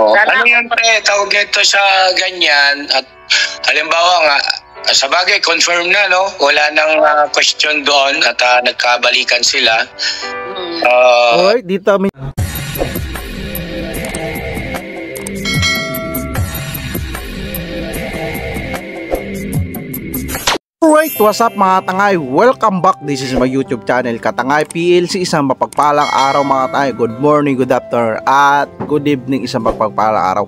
Ano yun pre, tawag nito sa ganyan at halimbawa nga, sa bagay confirm na no, wala nang question doon at nagkabalikan sila. Alright, dito may Alright, what's up mga tangay? Welcome back. This is my YouTube channel, Katangay PLC. Isang mapagpalang araw mga tangay. Good morning, good afternoon, at good evening. Isang mapagpalang araw.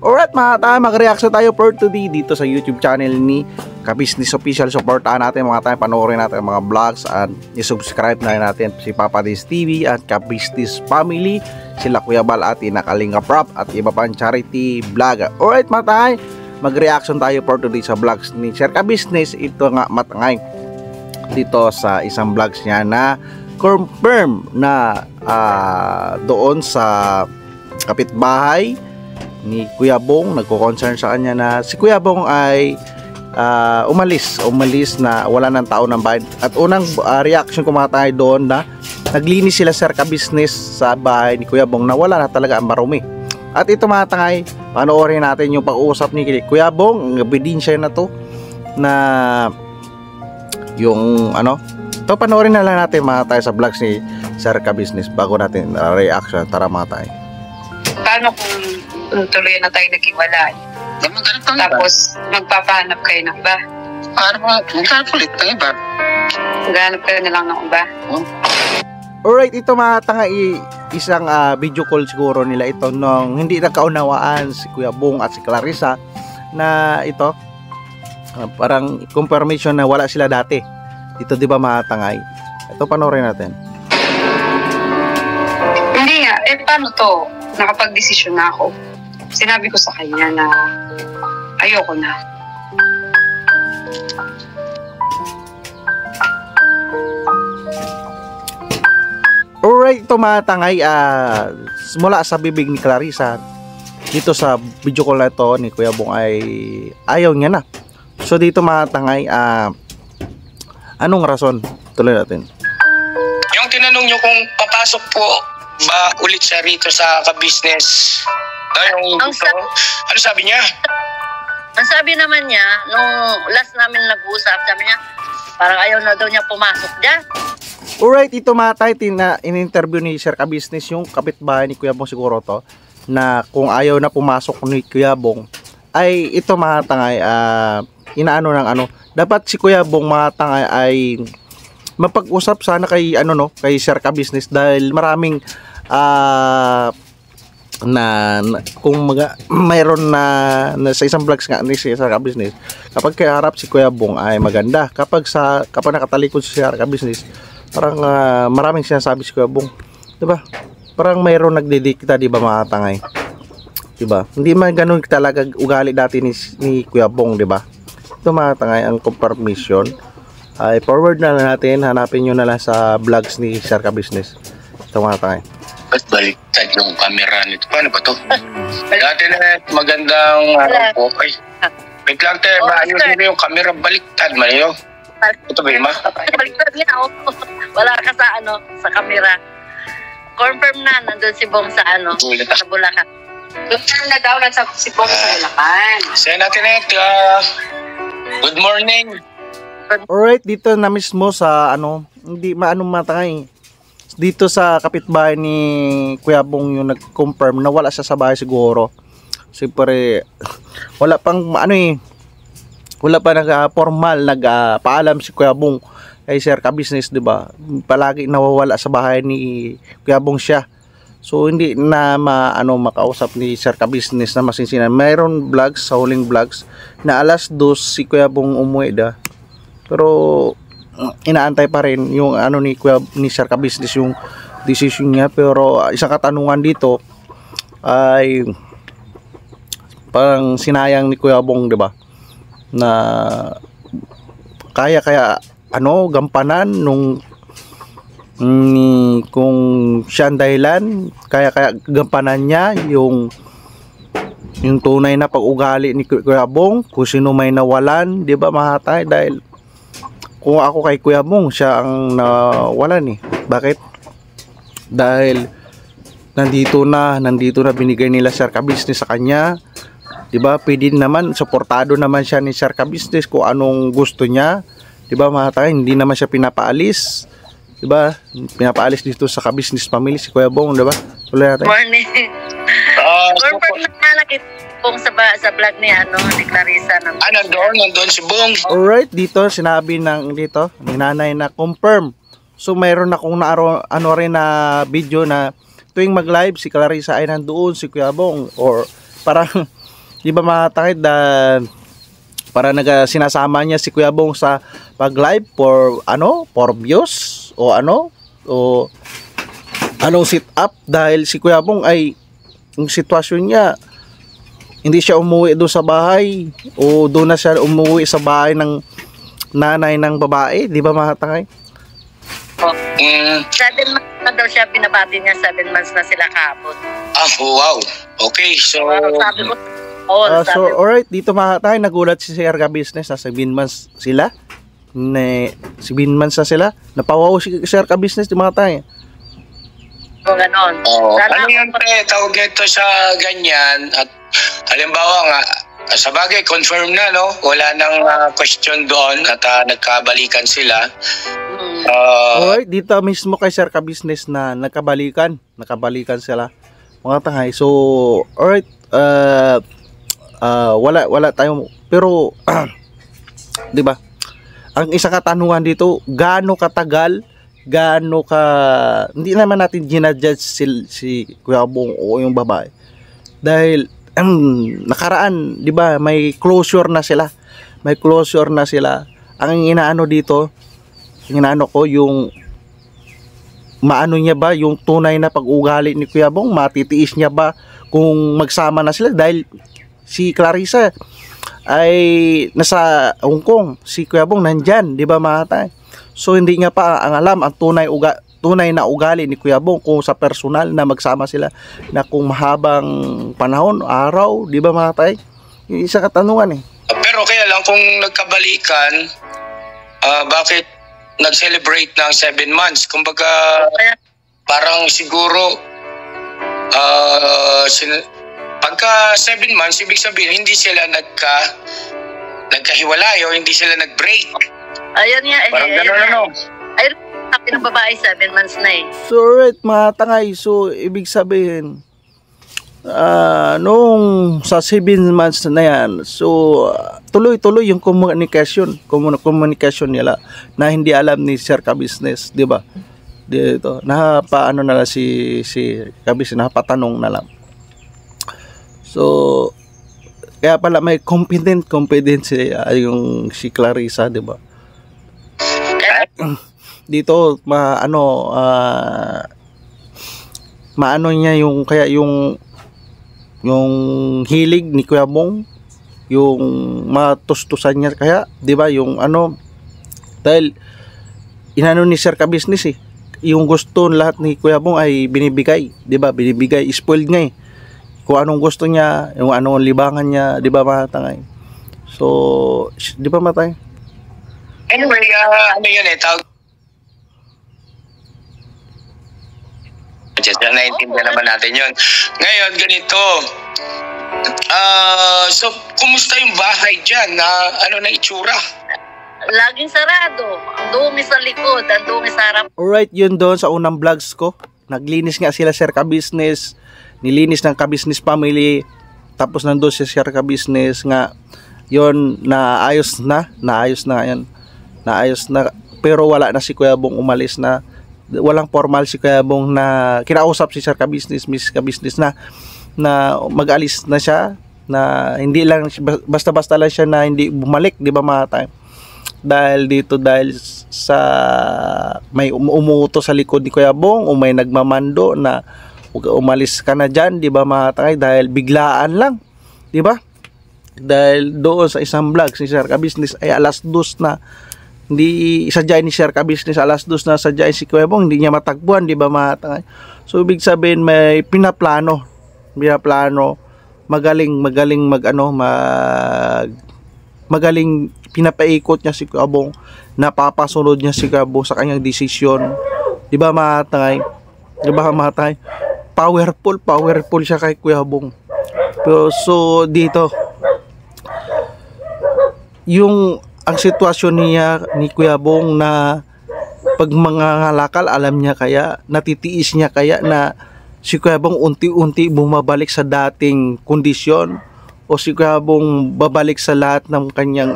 Alright mga tangay, mag-reaction tayo for today dito sa YouTube channel ni Ka-Business Official. Supportahan natin mga tangay, panoorin natin mga vlogs at i-subscribe na natin si Papa Dis TV at Ka-Business Family, sila Kuya Bal at Inakalinga Prop at iba pang charity vlog. Alright mga tangay, mag-reaction tayo for today sa vlogs ni Sir Ka-Business. Ito nga matangay dito sa isang vlogs niya na confirm na doon sa kapitbahay ni Kuya Bong, nagko-concern sa kanya na si Kuya Bong ay umalis na wala ng tao ng bahay. At unang reaction ko mga tayo doon na naglinis sila Sir Ka-Business sa bahay ni Kuya Bong na wala na talaga ang marumi. At ito mga tangay, panoorin natin yung pag-uusap ni Kuya Bong, ebidensya na to na yung ano. Ito panoorin na lang natin mga tayo sa vlogs ni Sir Ka-Business bago natin reaction. Tara mga tayo. Paano kung tuloy na tayo naghiwalay? Tapos magpapahanap kayo ng iba? Paano ba? Maghanap ulit ng iba? Maghanap kayo na lang ng iba? Alright, ito mga tanga, isang video call siguro nila ito nung hindi nagkaunawaan si Kuya Bong at si Clarissa na ito parang confirmation na wala sila dati dito, di ba mga tangay? Ito panoorin natin. Hindi nga, paano to? Nakapag-desisyon na ako. Sinabi ko sa kanya na ayoko na. Alright, ito mga tangay, mula sa bibig ni Clarissa dito sa video call na ito ni Kuya Bong ay ayaw niya na. So dito mga tangay, anong rason? Tuloy natin. Yung tinanong nyo kung papasok po ba ulit siya rito sa Ka-Business, ano sabi niya? Ang sabi naman niya, nung last namin nag-uusap, sabi niya, parang ayaw na daw niya pumasok dyan. Alright, ito mga tayo, in-interview ni Sir Ka-Business yung kapitbahay ni Kuya Bong siguro to, na kung ayaw na pumasok ni Kuya Bong, ay ito mga tangay, inaano ng ano, dapat si Kuya Bong mga tangay ay mapag-usap sana kay kay Sir Ka-Business dahil maraming kung mayroon na sa isang vlogs nga ni Sir Ka-Business, kapag kaharap si Kuya Bong ay maganda, kapag nakatalikod si Sir Ka-Business, parang maraming sinasabi si Kuya Bong, diba? Parang mayroon nagdidikta, diba mga tangay, diba? Hindi man ganun talaga ugali dati ni Kuya Bong, diba? Ito mga tangay, ang confirmation ay forward na natin, hanapin nyo na lang sa vlogs ni Sir Ka-Business. Ito mga tangay. Ba't baliktad yung camera nito? Paano ba to? Dati na magandang po. Ay, wait lang tayo, maayusin mo yung camera, baliktad man yun. Ito ba yung Baliktad niya ako. Wala ka sa camera. Confirm na, nandun si Bong sa sa Bulacan. Doon na daw, si Bong sa Bulacan. Say natin good morning. Alright, dito na mismo sa hindi matangay. Dito sa kapitbahay ni Kuya Bong yung nag-confirm na wala siya sa bahay siguro. Siyempre, wala pang wala pa formal nagpaalam si Kuya Bong kay Sir Ka-Business, di ba? Palagi nawawala sa bahay ni Kuya Bong siya. So hindi na makausap ni Sir Ka-Business na masinsinan. Mayroon vlogs, sa huling vlogs na alas 2 si Kuya Bong umuwi da. Pero inaantay pa rin yung ni Sir Ka-Business yung decision niya. Pero isang katanungan dito ay parang sinayang ni Kuya Bong, di ba? Na kaya gampanan kung siya ang dahilan, kaya gampanan niya yung tunay na pag-ugali ni Kuya Bong, kung sino may nawalan, di ba mga tay? Dahil kung ako kay Kuya Bong, siya ang nawalan Bakit? Dahil nandito na binigay nila Sir Ka-Business sa kanya. 'Di ba? Pwede naman, suportado naman siya ni Sir Ka-Business kung anong gusto niya. 'Di ba mga tayo, hindi naman siya pinapaalis. 'Di ba? Pinapaalis dito sa Ka-Business family si Kuya Bong, 'di ba? Tuloy natin. Morning. Confirm na nakita Bong sa vlog ni ni Clarissa ng nandun si Bong. Alright, dito sinabi ni nanay na confirm. So mayroon akong rin na video na tuwing mag-live si Clarissa ay nandoon, si Kuya Bong, or parang di ba matakid para sinasama niya si Kuya Bong sa pag-live for views o sit up, dahil si Kuya Bong ay yung sitwasyon niya, hindi siya umuwi doon sa bahay o doon na siya umuwi sa bahay ng nanay ng babae, di ba matakay? 7 months na daw siya, binabati niya 7 months na sila kahapon. Wow. Okay, so sabi ko, so alright, dito tayo nagulat si Sir Ka-Business na 7 months sila. 7 months na sila. Napawaw si Sir Ka-Business, di mga tayo. Ganon. Ano yan tawag nito sa ganyan, at halimbawa nga, sa bagay, confirm na, no? Wala nang question doon at nagkabalikan sila. Alright, dito mismo kay Sir Ka-Business na nakabalikan sila. Mga tangay. So, alright, wala tayong, pero, di ba? Ang isang katanungan dito, gaano katagal, hindi naman natin ginajudge si Kuya Bong o yung babae. Dahil, nakaraan, di ba, may closure na sila. Ang inaano dito, yung maano niya ba yung tunay na pag-ugali ni Kuya Bong, matitiis niya ba kung magsama na sila, dahil si Clarissa ay nasa Hong Kong, si Kuya Bong nandyan, di ba mga tay? So hindi niya pa ang alam ang tunay na ugali ni Kuya Bong, kung sa personal na magsama sila na kung mahabang panahon, araw, di ba mga tay? Yung isa katanungan Pero kaya lang kung nagkabalikan, bakit nag-celebrate ng 7 months? Kumbaga, parang siguro pagka 7 months, ibig sabihin hindi sila nagkahiwalay o hindi sila nag-break. Ayun nga, parang gano'n, ayun, sabi ng babae 7 months na So right, mga tangay, so ibig sabihin nung sa 7 months na yan, so tuloy-tuloy yung communication nila na hindi alam ni Sir Ka-Business, di ba? Dito, paano na lang si Ka-Business, patanong na lang. So kaya pala may confident yung si Clarissa, di ba? Dito maano niya yung hilig ni Kuya Bong, yung matustusan niya, kaya di ba yung dahil inano ni Sir Ka-Business yung gusto lahat ni Kuya Bong ay binibigay, di ba? Spoiled nga kung anong gusto niya, yung anong libangan niya, di ba matangay? So di ba matay? Anyway, yun tawag. Naintindihan naman natin yun. Ngayon, ganito. So, kumusta yung bahay dyan? Ano na itsura? Laging sarado. Ang dumi sa likod, ang dumi sa harap. Alright, yun doon sa unang vlogs ko. Naglinis nga sila Sir Ka-Business. Nilinis ng Ka-Business family. Tapos nandun si Sir Ka-Business nga. Yun, naayos na yan. Naayos na. Pero wala na si Kuya Bong, umalis na. Walang formal si Kuya Bong na kinausap si Sir Ka-Business, Miss Ka-Business na mag-alis na siya, na hindi lang basta-basta lang siya na hindi bumalik, di ba mga time? Dahil sa may umuuto sa likod ni Kuya Bong o may nagmamando na umalis ka na dyan, di ba mga time? Dahil biglaan lang, di ba? Dahil doon sa isang vlog si Sir Ka-Business ay alas 2 na, hindi sadyain ni Sir Ka-Business, alas 2 na sadyain si Kuya Bong, hindi niya matagpuan, di ba mga? So ibig sabihin may pinaplano, magaling pinapaikot niya si Kuya Bong, napapasunod niya si Kuya Bong sa kanyang desisyon, di ba mga? powerful siya kay Kuya Bong. Pero so dito yung ang sitwasyon niya ni Kuya Bong na pag mga halakal, alam niya kaya, natitiis niya kaya na si Kuya Bong unti-unti bumabalik sa dating kondisyon, o si Kuya Bong babalik sa lahat ng kanyang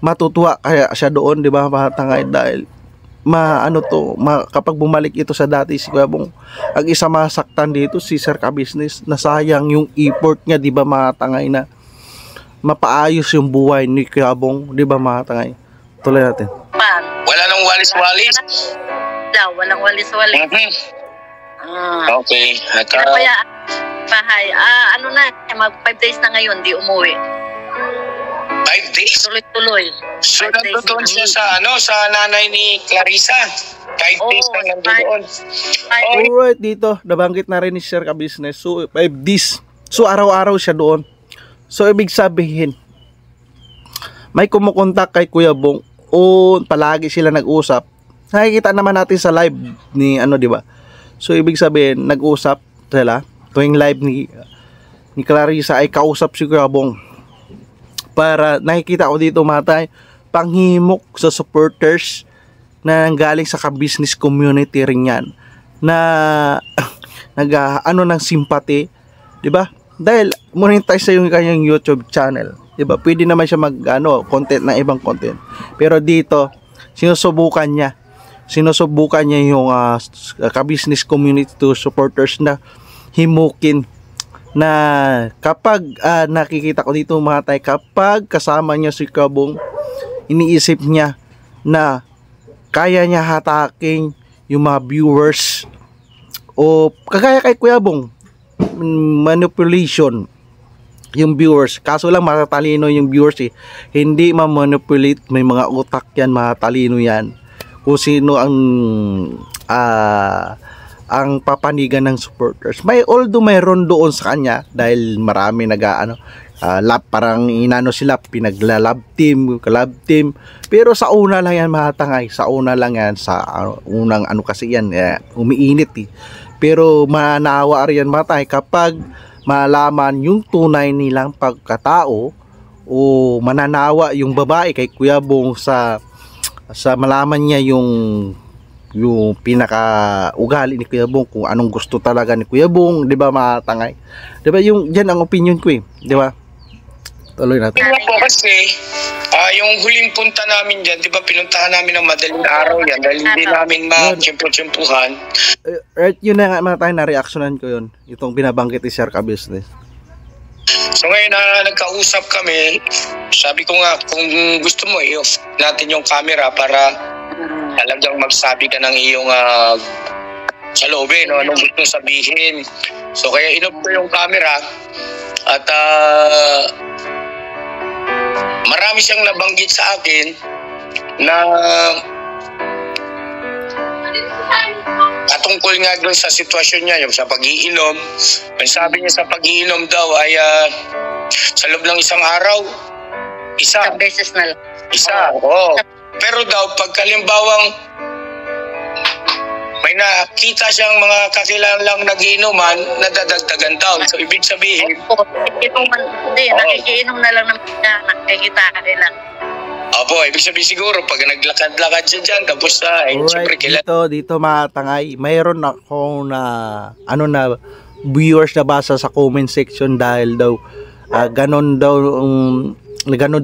matutuwa kaya siya doon, di ba mga tangay, dahil kapag bumalik ito sa dati si Kuya Bong, ang isa masaktan dito si Sir Ka-Business, nasayang yung effort niya, di ba mga tangay, na mapaayos yung buhay ni Kuya Bong, di ba mga tangay. Tuloy natin. Wala nang walis-walis. Walang walis-walis. Okay. At, Kaya bahay, mag 5 days na ngayon, di umuwi. 5 days? Tuloy-tuloy. So, nandoon siya sa nanay ni Clarissa. 5 days na nandoon. Alright, dito, nabanggit na rin ni Sir Ka-Business. So, 5 days. So, araw-araw siya doon. So, ibig sabihin, may kumukontak kay Kuya Bong o palagi sila nag-usap. Nakikita naman natin sa live ni di ba? So, ibig sabihin, nag-usap sila. Tuwing live ni Clarissa ay kausap si Kuya Bong. Para nakikita ko dito matay panghimok sa supporters na nanggaling sa ka-business community rin yan, na ng sympathy, di ba? Dahil monetize sa yung kanyang YouTube channel, di ba? Pwede naman siya mag content na ibang content, pero dito sinusubukan niya yung ka-business community to supporters na himukin, na kapag nakikita ko dito mga tay, kapag kasama niya si Kuya Bong, iniisip niya na kaya niya hataking yung mga viewers, o kagaya kay Kuya Bong, manipulation yung viewers. Kaso lang matatalino yung viewers hindi ma-manipulate, may mga utak yan, matalino yan kung sino ang papanigan ng supporters. Although mayroon doon sa kanya, dahil marami parang sila, pinagla-love team, pero sa una lang yan mahatangay, sa unang kasi yan, umiinit pero manawa riyan matay kapag malaman yung tunay nilang pagkatao, o mananawa yung babae kay Kuya Bong sa malaman niya yung pinaka ugali ni Kuya Bong, kung anong gusto talaga ni Kuya Bong, di ba matangay? Di ba yung yan ang opinion ko di ba? Tuloy natin. Kasi yung huling punta namin dyan, di ba pinuntahan namin ng madaling araw yan dahil hindi namin ma-tsimpo-tsimpuhan. Yun na nga mga tayo, na-reactionan ko yun, itong binabanggit ni Sir Ka-Business. So ngayon nagkausap kami, sabi ko nga, kung gusto mo i-off natin yung camera para talagang magsabi ka ng iyong saloobin, anong gusto sabihin. So kaya in-off ko yung camera at marami siyang nabanggit sa akin na patungkol nga doon sa sitwasyon niya, yung sa pag-iinom. Ang sabi niya sa pag-iinom daw ay sa loob ng isang araw, Isang beses na lang. Pero daw, pagkalimbawang may nakita siyang mga kakilalang nagiinuman, nadadagdagan daw. So, ibig sabihin... nakikiinom na lang naman siya, nakikita nila. Opo, ibig sabihin siguro, pag naglakad-lakad siya dyan, tapos siyempre dito matangay, mayroon ako na, viewers na basa sa comment section, dahil daw, ganon daw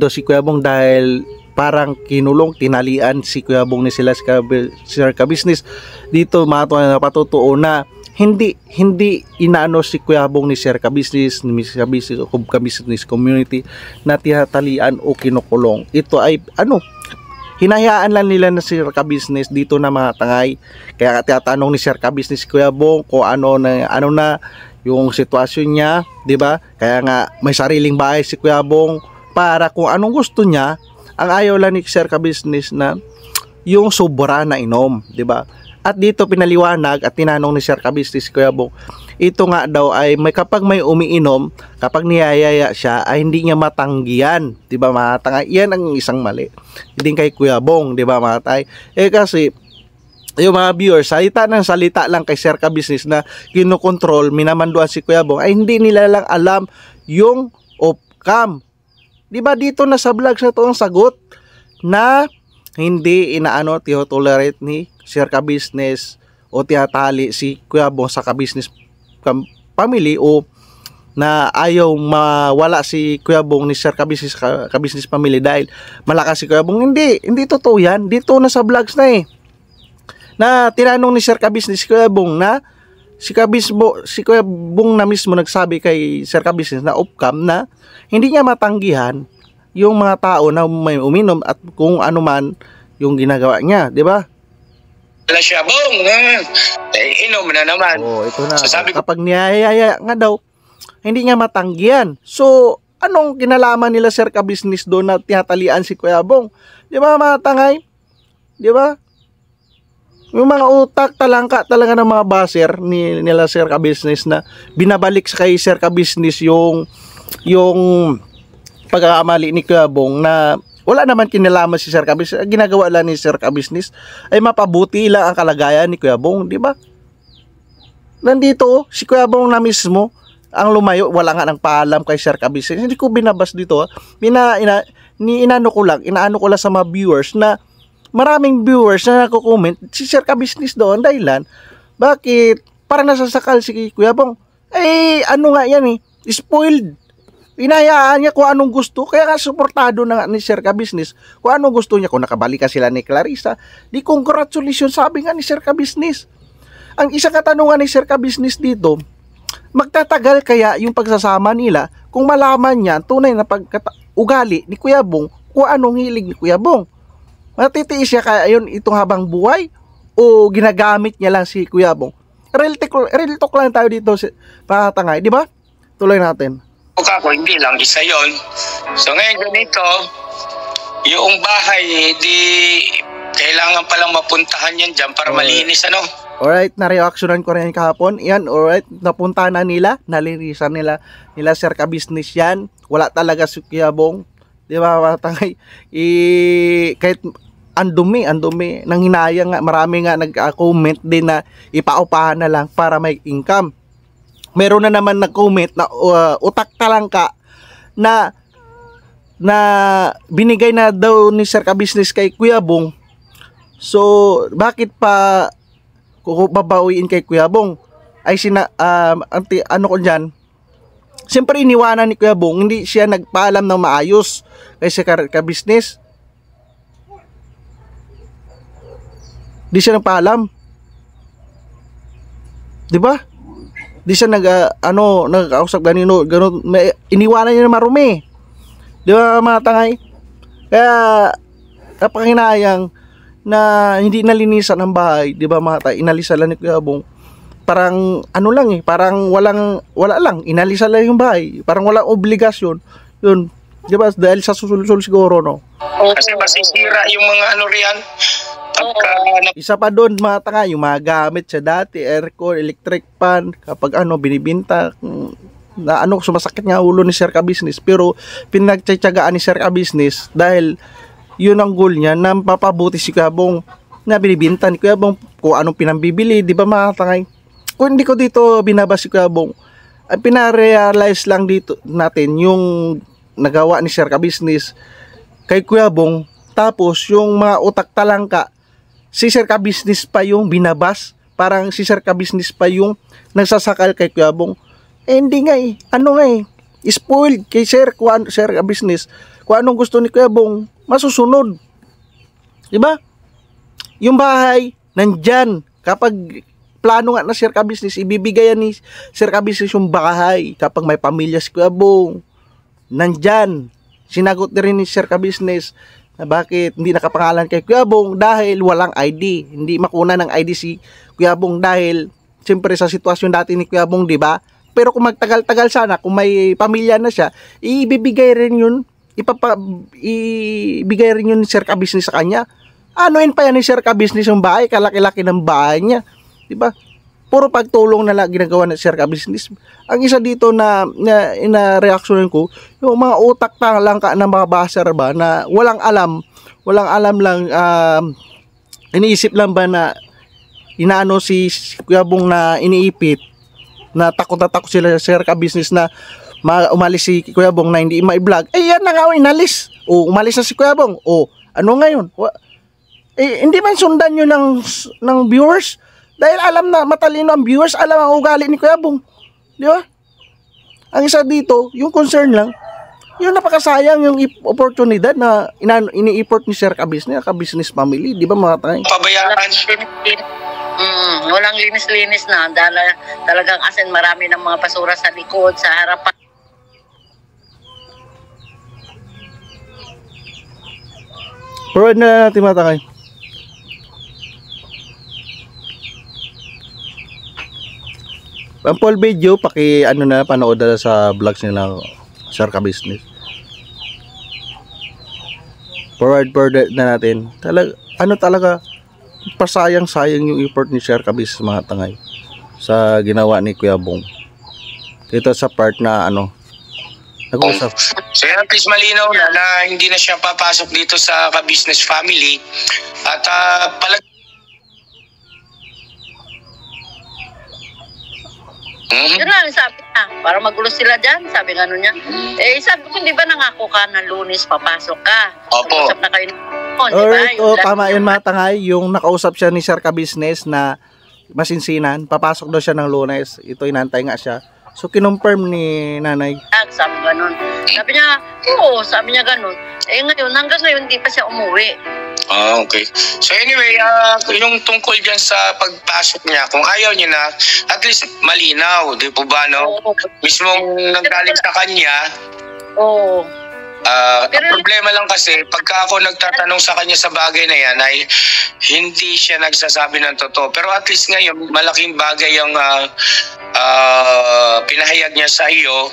si Kuya Bong, dahil parang kinulong, tinalian si Kuya Bong ni Sir Ka-Business. Dito napatutuo na hindi inaano si Kuya Bong ni Sir Ka-Business, ni Sir Ka-Business community na tinatalian o kinukulong. Ito ay hinahayaan lang nila na Sir Ka-Business dito na mga tangay. Kaya tinatanong ni Sir Ka-Business Kuya Bong kung ano na yung sitwasyon niya, di ba? Kaya nga may sariling bahay si Kuya Bong para kung anong gusto niya. Ang ayaw lang ni Sir Ka-Business na yung sobra na inom, di ba? At dito pinaliwanag at tinanong ni Sir Ka-Business Kuya Bong, ito nga daw ay kapag may umiinom, kapag niyayaya siya ay hindi niya matanggihan, di ba matangay? Yan ang isang mali. Hindi kay Kuya Bong, di ba matay? Kasi yung mga viewers, salita lang kay Sir Ka-Business na kinokontrol, minamanduan si Kuya Bong, ay hindi nila lang alam yung off-cam. Diba dito na sa vlog sa to ang sagot na hindi tolerate ni Sir Ka-Business o tiyatali si Kuya Bong sa Ka-Business family, o na ayaw mawala si Kuya Bong ni Sir Ka-Business family dahil malakas si Kuya Bong. Hindi totoo yan. Dito na sa vlogs na na tinanong ni Sir Ka-Business si Kuya Bong na si Kuya Bong na mismo nagsabi kay Sir Ka-Business na off-cam na hindi niya matanggihan yung mga tao na may uminom at kung ano man yung ginagawa niya, di ba? Wala siya, Bong. Inom na naman. Oh, ito na. So, sabi ko, kapag niyayaya nga daw, hindi niya matanggihan. So, anong kinalaman nila Sir Ka-Business doon na tiyatalian si Kuya Bong? Di ba mga tangay? Di ba? Yung mga utak talangka talaga ng mga baser nila Sir Ka-Business na binabalik sa kay Sir Ka-Business yung pagkakamali ni Kuya Bong na wala naman kinalaman si Sir Ka-Business. Ginagawa lang ni Sir Ka-Business ay mapabuti lang ang kalagayan ni Kuya Bong, di ba? Nandito si Kuya Bong na mismo ang lumayo, wala nga ng paalam kay Sir Ka-Business. Hindi ko binabas dito, inaano ko lang sa mga viewers na maraming viewers na nako-comment si Sir Ka-Business doon dahilan bakit para nasasakal si Kuya Bong. Ano nga yan spoiled. Inayaan niya kung anong gusto, kaya nga suportado na nga ni Sir Ka-Business kung anong gusto niya. Kung nakabalikan sila ni Clarissa, di congratulations, sabi nga ni Sir Ka-Business. Ang isang katanungan ni Sir Ka-Business dito, magtatagal kaya yung pagsasama nila kung malaman niya tunay na ugali ni Kuya Bong, kung anong hilig ni Kuya Bong? Matitiis siya kaya yun itong habang buhay o ginagamit niya lang si Kuya Bong? Real talk lang tayo dito mga tangay, di ba? Tuloy natin. ako, hindi lang isa yon. So ngayon ganito, yung bahay, di kailangan palang mapuntahan yan dyan para malinis, ano? Alright, na-reactionan ko rin kahapon. Yan, alright, napunta na nila, nalinisan nila Sir Ka-Business yan. Wala talaga si Kuya Bong. Di ba, matangay? Kahit andumi, nang hinayang nga, marami nga nag-comment din na ipaupahan na lang para may income. Meron na naman nag-comment na utak talangka na binigay na daw ni Sir Ka-Business kay Kuya Bong. So, bakit pa babawiin kay Kuya Bong? Ay ano ko dyan, siyempre iniwanan ni Kuya Bong, hindi siya nagpaalam ng maayos kay Sir Ka-Business. Di siya nagpaalam, di ba? Di siya nag-ausap ganun, iniwanan niya na marumi. Di ba mga tangay? Kaya kapanginayang na hindi nalinisan ang bahay, di ba mga tangay? Inalisan lang ni Kuya Bong. Parang ano lang parang wala lang, inalisan lang yung bahay. Parang walang obligasyon. Yun, di ba? Dahil sa susul siguro, no? Kasi masisira yung mga ano riyan. Isa pa doon mga tanga, yung mga gamit siya dati, aircon, electric fan, kapag binibinta, na sumasakit nga ulo ni Sir Ka-Business, pero pinagtsatsagaan ni Sir Ka-Business dahil yun ang goal niya na mapabuti si Kuya Bong, na binibinta ni Kuya Bong kung anong pinambibili, di ba mga tangay? Kung hindi ko dito binabas si Kuya Bong, ay pinarealize lang dito natin yung nagawa ni Sir Ka-Business kay Kuya Bong, tapos yung mga utak talangka, si Sir Ka-Business pa yung binabas, parang si Sir Ka-Business pa yung nagsasakal kay Kuya Bong. Hindi nga spoiled kay Sir Ka-Business, kung anong gusto ni Kuya Bong, masusunod. Diba? Yung bahay, nandyan. Kapag plano nga na Sir Ka-Business, ibibigayan ni Sir Ka-Business yung bahay. Kapag may pamilya si Kuya Bong, nandyan. Sinagot na rin ni Sir Ka-Business na bakit hindi nakapangalan kay Kuya Bong dahil walang ID. Hindi makuna ng ID si Kuya Bong dahil siyempre sa sitwasyon dati ni Kuya Bong, di ba? Pero kung magtagal-tagal sana, kung may pamilya na siya, ibibigay rin yun, ibigay rin yun ni Sir Ka-Business sa kanya. Anuin pa yan ni Sir Ka-Business yung bahay, kalaki-laki ng bahay niya, di ba? Puro pagtulong na lang ginagawa ni Sir Ka-Business. Ang isa dito na reaksyonan ko, yung mga utak lang ng mga baser ba na walang alam lang, iniisip lang ba na inaano si Kuya Bong na iniipit, na takot sila sa Sir Ka Business na umalis si Kuya Bong na hindi ma-vlog. Yan na nga, inalis. Umalis na si Kuya Bong. Ano ngayon? Hindi man sundan yun ng viewers. Dahil alam na, matalino ang viewers, alam ang ugali ni Kuya Bong. Di ba? Ang isa dito, yung concern lang, yung napakasayang yung oportunidad na ini-effort ni Sir Ka Business family. Di ba mga tayo? Pabayaan. Walang linis-linis na. Talagang asin, marami ng mga basura sa likod, sa harapan. Forward na natin mga takay. Ang full video, panood na sa vlogs nila Sir Ka Business. Forward na natin. Talaga pasayang-sayang yung effort ni Sir Ka Business mga tangay sa ginawa ni Kuya Bong. Dito sa part na nag-usap. So yan, at least malinaw na hindi na siya papasok dito sa Ka Business family. At Yun lang, sabi niya, para magulo sila dyan, sabi nga niya. Sabi ko, di ba nangako ka na Lunes papasok ka? Opo. Usap na kayo Alright, tama yun mga tangay. Yung nakausap siya ni Sir Ka Business na masinsinan, papasok daw siya ng Lunes. Ito, inantay nga siya. So, kinonfirm ni nanay. Sabi ganun. Sabi niya, oo, sabi niya ganun. Ngayon, hanggang ngayon, di pa siya umuwi. Okay. So anyway, yung tungkol dyan sa pagpasok niya, kung ayaw niya na, at least malinaw, di po ba, no? Mismong nanggaling sa kanya. Oo. Ang problema lang kasi, pagka ako nagtatanong sa kanya sa bagay na yan, ay hindi siya nagsasabi ng totoo. Pero at least ngayon, malaking bagay ang pinahayag niya sa iyo,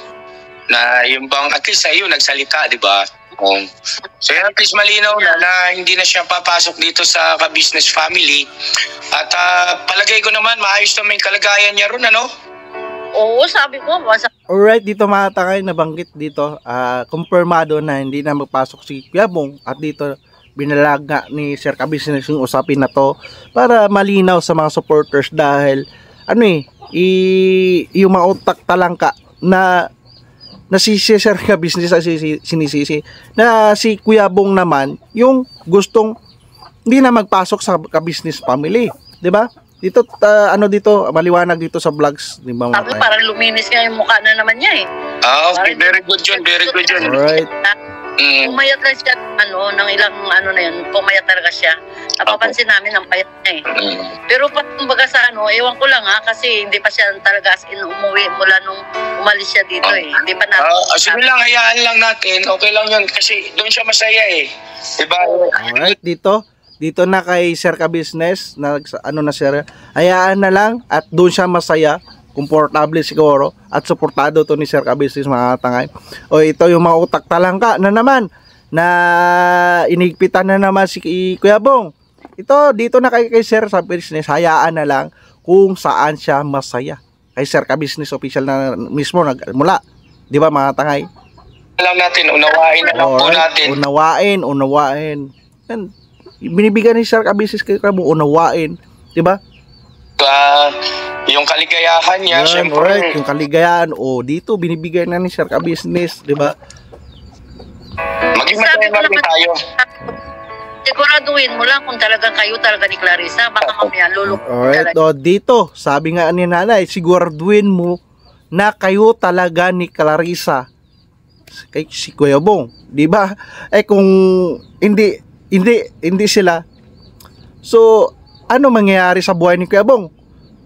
na yung bang at least sa iyo nagsalita, di ba? So yan, at least malinaw na hindi na siya papasok dito sa Ka Business family. At palagay ko naman maayos naman yung kalagayan niya ron, ano? Oo, sabi ko. Alright, dito mga tangay, nabanggit dito, kumpirmado na hindi na magpasok si Kuya Bong. At dito, binalag nga ni Sir Ka Business yung usapin na to para malinaw sa mga supporters dahil yung mga utak talangka na si Sir Ka Business sinisisi na si Kuya Bong naman yung gustong hindi na magpasok sa Ka Business family, 'di ba? Dito dito maliwanag dito sa vlogs, 'di ba? Parang luminis nga yung mukha na naman niya Okay, very good yun. Alright. Pumayat lang siya, ng ilang na yun, pumayat talaga siya. Napapansin namin ang payat niya Pero kumbaga sa ewan ko lang kasi hindi pa siya talaga as in umuwi mula nung umalis siya dito Hindi pa natin. Sige lang, hayaan lang natin. Okay lang yun kasi doon siya masaya Diba? Alright, dito na kay Sir Ka Business, na Sir, hayaan na lang at doon siya masaya. Komportable siguro at suportado to ni Sir Ka Business mga tangay. Ito yung mga utak talangka na naman na inigpitan na naman si Kuya Bong. Ito dito na kay Sir Ka Business, hayaan na lang kung saan siya masaya. Kay Sir Ka Business official na mismo nagmula. Di ba mga tangay? Lang natin, unawain na lang po natin. Unawain. Yan. Binibigyan ni Sir Ka Business kay Kuya Bong, unawain. Di ba? Yung kaligayahan niya, syempre. Yung kaligayahan, dito binibigay na ni Sir Ka Business, di ba? Maging matayang tayo. Siguraduhin mo lang kung talagang kayo talaga ni Clarissa, baka mamaya lulukot. Alright, dito, sabi nga ni nanay, siguraduhin mo na kayo talaga ni Clarissa. Kay si Kuya Bong, di ba? Kung hindi sila, so ano mangyayari sa buhay ni Kuya Bong?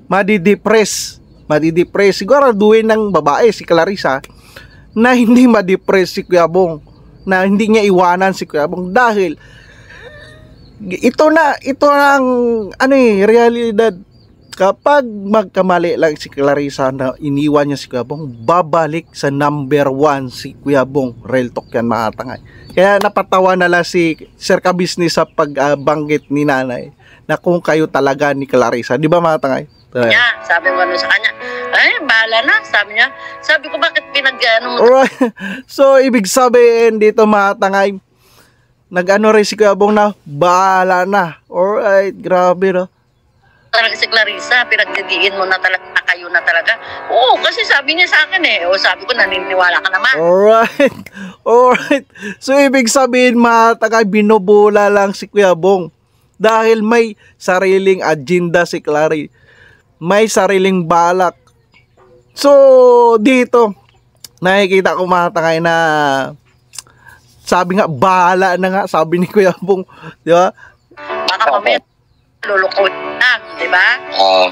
Madidepress. Siguraduhin ng babae si Clarissa na hindi ma-depress si Kuya Bong, na hindi niya iwanan si Kuya Bong dahil ito ang realidad. Kapag magkamali lang si Clarissa na iniwan niya si Kuya Bong, babalik sa number 1 si Kuya Bong. Real talk yan mga tangay. Kaya napatawa na lang si Sir Ka Business sa pagbanggit ni nanay na kung kayo talaga ni Clarissa, di ba mga tangay? Sabi ko sa kanya, bahala na, sabi niya. Sabi ko, bakit pinag-ano mo? Alright, so ibig sabihin dito mga tangay, rin si Kuya Bong na bahala na. Alright, grabe no. talaga si Clarissa, pinagdidiin mo na talaga na kayo na talaga. Oo, kasi sabi niya sa akin eh. O sabi ko, naniniwala ka naman. Alright. Alright. So, ibig sabihin, mga tagay, binubula lang si Kuya Bong. Dahil may sariling agenda si Clary. May sariling balak. So, dito, nakikita ko mga tagay na sabi nga, bahala na nga, sabi ni Kuya Bong. Di ba? Baka mamaya, lulukoy na, di ba?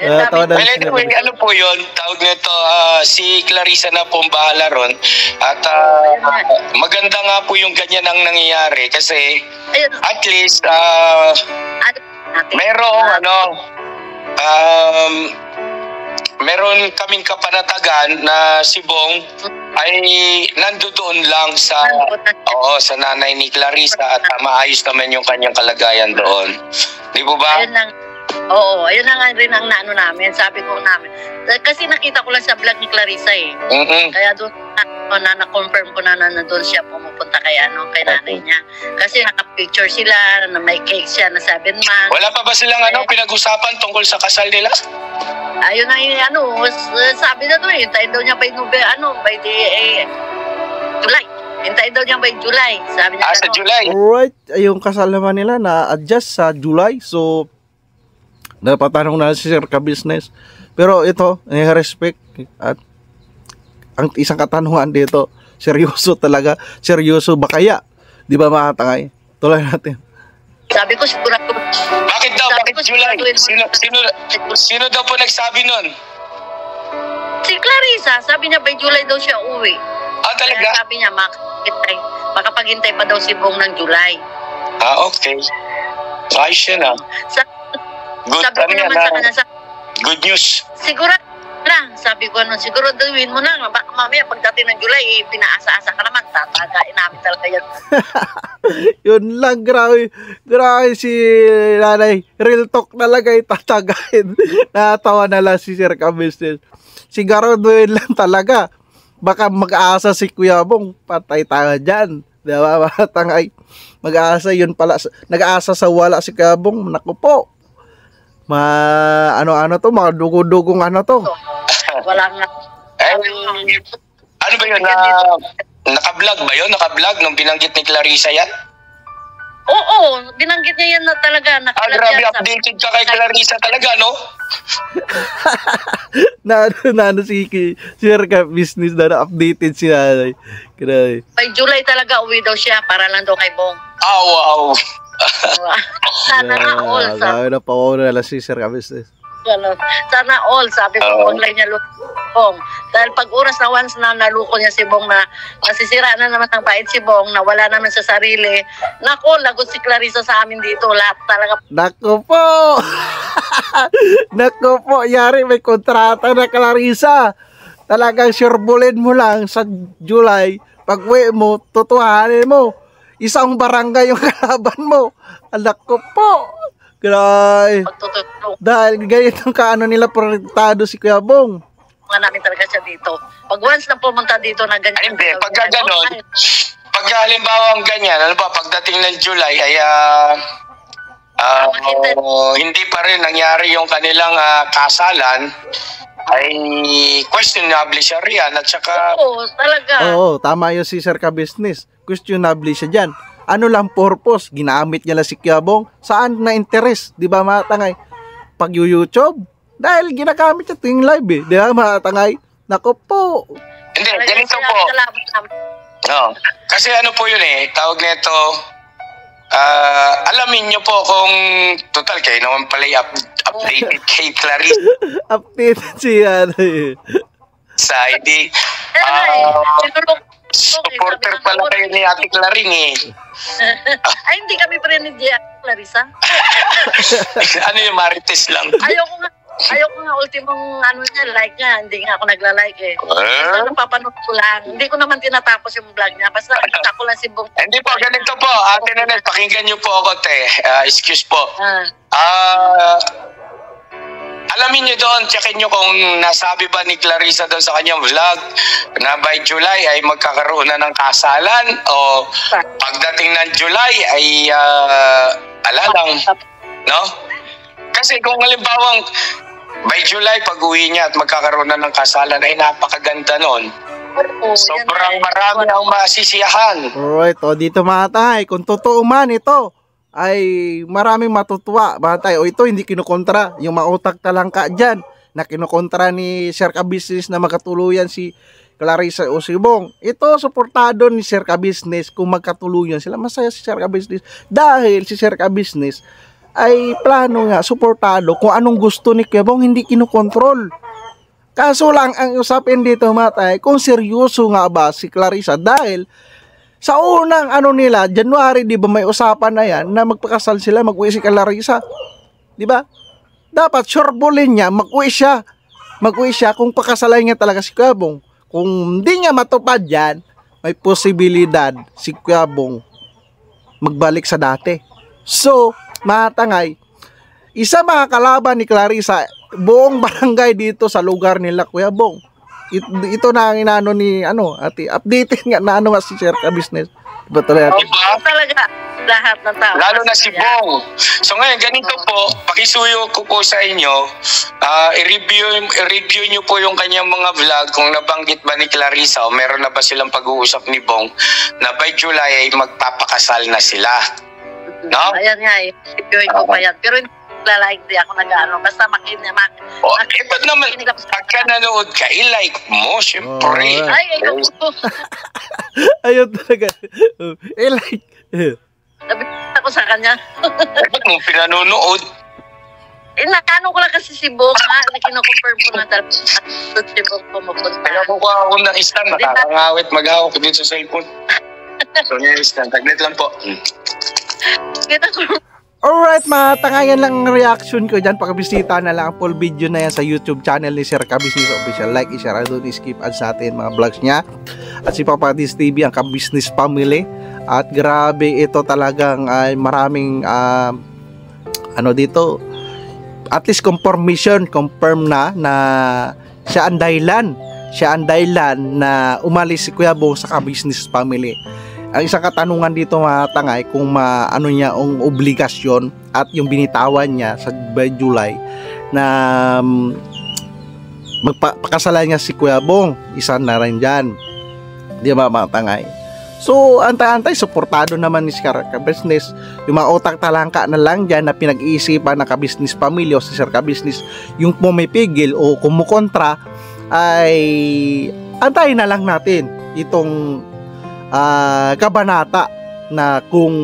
Well, anyway, ano po yun? Tawag nito, si Clarissa na pong bahala ron. At maganda nga po yung ganyan ang nangyayari kasi at least meron kaming kapanatagan na si Bong ay nandoon lang sa nanay ni Clarissa at maayos naman yung kanyang kalagayan doon. Di po ba? Ayun lang. Oo, ayun na nga rin ang naano namin. Sabi ko namin. Kasi nakita ko lang sa vlog ni Clarissa eh. Kaya doon na-confirm ko na doon siya pumupunta kay nanay niya. Kasi naka-picture sila, na may cake siya na 7 months. Wala pa ba silang pinag-usapan tungkol sa kasal nila? Ayun na yung sabi na doon, hintayin daw niya by July. Hintayin daw niya by July. Sabi niya sa July. Alright, yung kasal naman nila na-adjust sa July. So, napatanong na si Sir Ka-Business. Pero ito, respect. At ang isang katanungan dito, seryoso talaga. Seryoso ba kaya? Di ba mga tangay? Tuloy natin. Sabi ko sigurado. Bakit daw? Bakit July? Sino daw po nagsabi nun? Si Clarissa. Sabi niya by July daw siya uwi. Talaga? Kaya sabi niya makapaghintay pa daw si Bong ng July. Okay. Ayos yan Good, sabi ko naman sa kanya, good news. Sigurado lang. Sabi ko siguraduhin mo na. Baka mamaya pagdating ng July, pinaasa-asa ka naman. Tatagain namin talaga yan. Yun lang, grabe. Grabe si nanay. Real talk talaga tatagain. Natawa na lang si Sir Ka-Business. Siguraduhin lang talaga. Baka mag-aasa si Kuya Bong. Patay tayo dyan. Diba, mga tangay? Mag-aasa yun pala. Nag-aasa sa wala si Kuya Bong. Naku po. Mga dugo-dugong to. Wala nga. Ano ba yun? Naka-vlog ba yun? Naka-vlog nung binanggit ni Clarissa yan? Oo, binanggit niya yan na talaga. Grabe, updated ka kay Clarissa talaga, no? si Sir Ka-Business na updated si nanay. Grabe. By July talaga uwi daw siya para lang daw kay Bong. Wow. Sana all. Sabi na pa na si Sir Ka-Business. Sana all. Sabi ko, huwag lang niya Bong. Dahil pag oras na once na naluko niya si Bong na masisira na naman ang bait si Bong, na wala naman sa sarili. Nako, lagot si Clarissa sa amin dito. Lahat talaga. Nako po. Nako po. Yari, may kontrata na Clarissa. Talagang surebulin mo lang sa July. Pag uwi mo, tutuhanin mo. Isang barangay yung kalaban mo. Anak ko po. Grabe. Dahil ganitong nila proyektado si Kuya Bong. Mga namin talaga siya dito. Pag once na pumunta dito na ganyan. Hindi, pagka ganon, pag halimbawa ang ganyan, pagdating ng July ay hindi pa rin nangyari yung kanilang kasalan, ay questionable siya riyan at saka... Oo, talaga. Oo, tama yun si Sir Ka-Business. Questionable siya dyan. Ano lang purpose? Ginamit niya lang si Kuya Bong. Saan na interest? Di ba mga tangay? Pag YouTube? Dahil ginagamit siya tuwing live eh. Di ba mga tangay? Naku po. Hindi, ganito po. Kasi ano po yun tawag nito, alamin nyo po kung total kayo naman pala updated kay Clarissa. Updated siya sa ID. Supporter pala kayo ni Ate Claring Ay, hindi kami pa rin ni Clarissa. Ano yung Marites lang? Ayoko nga ultimong like nga. Hindi nga ako nagla-like Basta napapanood ko lang. Hindi ko naman tinatapos yung vlog niya. Basta nakita ko lang si Bong. Hindi po, ganito po. Ate Nanette, pakinggan niyo po ako, te. Excuse po. Alamin niyo doon, checkin niyo kung nasabi ba ni Clarissa doon sa kanyang vlog na by July ay magkakaroon na ng kasalan o pagdating ng July ay ala lang, no? Kasi kung halimbawang by July, pag-uwi niya at magkakaroon na ng kasalan, ay napakaganda nun. Sobrang marami ang masisiyahan. Alright, o dito mga tay, kung totoo man ito, ay maraming matutuwa. Mga tay, o ito hindi kinukontra. Yung mautak talangka dyan, na kinukontra ni Sir Ka-Business na magkatuluyan si Clarissa Usibong. Ito, suportado ni Sir Ka-Business kung magkatuluyan sila. Masaya si Sir Ka-Business dahil si Sir Ka-Business ay plano nga, suportado kung anong gusto ni Kuya Bong, hindi kinukontrol. Kaso lang, ang usapin dito matay, kung seryoso nga ba si Clarissa dahil sa unang nila, January, di ba may usapan na yan na magpakasal sila, mag-uwi si Clarissa. Di ba? Dapat surebulin niya, mag-uwi siya. Mag-uwi siya kung pakasalan niya talaga si Kuya Bong. Kung hindi niya matupad yan, may posibilidad si Kuya Bong magbalik sa dati. So, mga tangay, isa mga kalaban ni Clarissa, buong barangay dito sa lugar nila Kuya Bong. Ito na ang inano ni ate, updated nga na nga si Sir Ka-Business. Betul ya? Diba? Talaga lahat ng tao. Lalo na si Bong. So ngayon, ganito po, pakisuyo ko po sa inyo, i-review nyo po yung kanyang mga vlog kung nabanggit ba ni Clarissa o meron na ba silang pag-uusap ni Bong na by July ay magpapakasal na sila. No? Ayan nga eh. Review ko pa yan. Pero like di ako nag-ano. Basta makinig. Ba't naman, pagka nanood ka, i-like mo, syempre. Ayun po. Ayun talaga. I-like. Nabit ako sa kanya. Ba't mo pinanonood? Nakano ko lang kasi si Bong ha. Nakinukonfirm ko na talaga. Si Bong pumupunta. Kaya ko ako ng stand, nakakangawit maghawak dito sa cellphone. So yung stand, taglit lang po. Kita ko. Alright mga tangayan lang ang reaction ko dyan. Pakabisita na lang ang full video na yan sa YouTube channel ni Sir Ka-Business Official. Like, i-share, don't skip ads sa atin mga vlogs niya. At si Papa Dis TV, ang Ka-Business Family. At grabe ito talagang maraming dito. At least confirm na siya ang dahilan na umalis si Kuya Bong sa Ka-Business Family. Ang isang katanungan dito mga tangay kung niya ang obligasyon at yung binitawan niya sa July na magpakasalan niya si Kuya Bong, isa na rin dyan, di ba mga tangay? So antay-antay, suportado naman ni Sir Ka-Business. Yung mga utak talangka na lang dyan na pinag-iisipan ng Ka-Business Family o si Sir Ka-Business yung pumipigil o kumukontra, ay antayin na lang natin itong kabanata na kung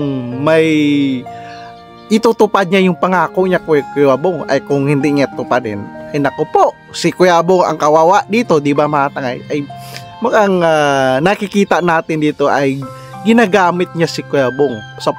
may itutupad niya yung pangako niya Kuya Bong, ay kung hindi niya tupadin, ay naku po, si Kuya Bong ang kawawa dito, di ba mga tangay? Ay mukhang nakikita natin dito ay ginagamit niya si Kuya Bong sa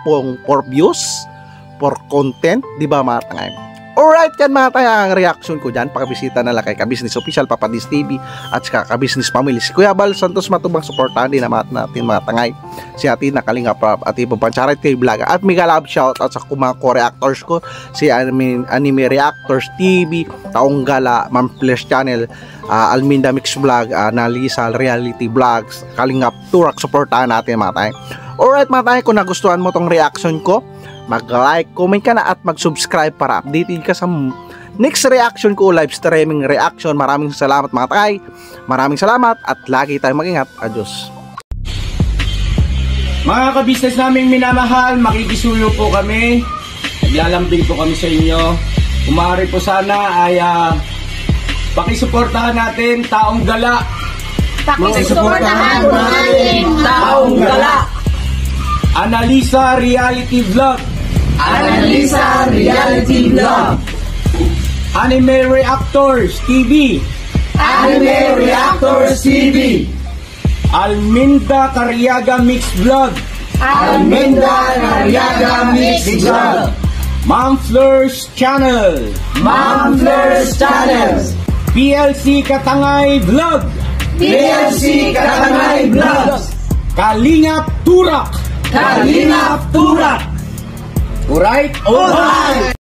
for views, for content, di ba mga tangay? Alright, yan mga tayo ang reaction ko dyan. Pakabisita na lang kay Ka-Business Official, Papa Dis TV at sa Ka-Business Family. Si Kuya Bal Santos Matubang, supportahan din natin mga tangay. Si Atin na Kalinga Prab at ibang Pancharity Vlog. At mega love shout out sa mga co-reactors ko, si Anime Reactors TV, Taong Gala, Ma'am Flash Channel, Alminda Mix Vlog, Nalisa Reality Vlogs, Kalinga Turak, supportahan natin mga tayo. Alright mga tayo, kung nagustuhan mo tong reaction ko, mag-like, comment ka na at mag-subscribe para updated ka sa next reaction ko, live streaming reaction. Maraming salamat mga takay. Maraming salamat at lagi tayong mag-ingat. Adios. Mga ka-business naming minamahal, makikisuyo po kami. Naglalambing po kami sa inyo. Kung maaari po sana ay pakisuportahan natin Taong Gala. Pakisuportahan natin Taong Gala. Analisa Reality Vlog. Analisa Reality Vlog. Anime Reactors TV. Anime Reactors TV. Alminda Cariaga Mix Vlog. Alminda Cariaga Mix Vlog. Ma'am Fleurs Channel. Ma'am Fleurs Channel. PLC Katangay Vlog. PLC Katangay Vlog. Kalingap Turak. Kalingap Turak. Alright? Alright.